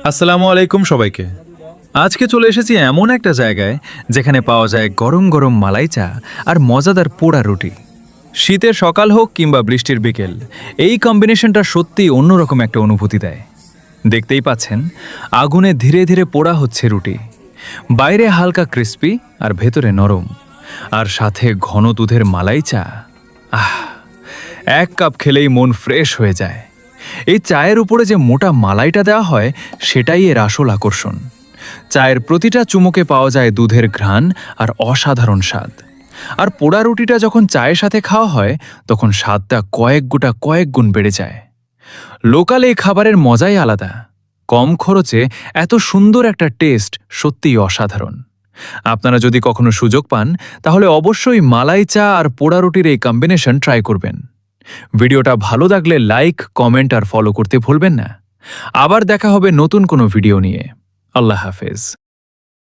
আসসালামু আলাইকুম সবাইকে। আজকে চলে এসেছি এমন একটা জায়গায় যেখানে পাওয়া যায় গরম গরম মালাই চা আর মজাদার পোড়া রুটি। শীতের সকাল হোক কিংবা বৃষ্টির বিকেল, এই কম্বিনেশনটা সত্যিই অন্যরকম একটা অনুভূতি দেয়। দেখতেই পাচ্ছেন, আগুনে ধীরে ধীরে পোড়া হচ্ছে রুটি। বাইরে হালকা ক্রিস্পি আর ভেতরে নরম, আর সাথে ঘন দুধের মালাই চা। আহ, এক কাপ খেলেই মন ফ্রেশ হয়ে যায়। এই চায়ের উপরে যে মোটা মালাইটা দেওয়া হয়, সেটাই এর আসল আকর্ষণ। চায়ের প্রতিটা চুমুকে পাওয়া যায় দুধের ঘ্রাণ আর অসাধারণ স্বাদ। আর পোড়া রুটিটা যখন চায়ের সাথে খাওয়া হয়, তখন স্বাদটা কয়েক গুণ বেড়ে যায়। লোকাল এই খাবারের মজাই আলাদা। কম খরচে এত সুন্দর একটা টেস্ট সত্যিই অসাধারণ। আপনারা যদি কখনো সুযোগ পান, তাহলে অবশ্যই মালাই চা আর পোড়া রুটির এই কম্বিনেশন ট্রাই করবেন। ভিডিওটা ভালো লাগলে লাইক, কমেন্ট আর ফলো করতে ভুলবেন না। আবার দেখা হবে নতুন কোনো ভিডিও নিয়ে। আল্লাহ হাফেজ।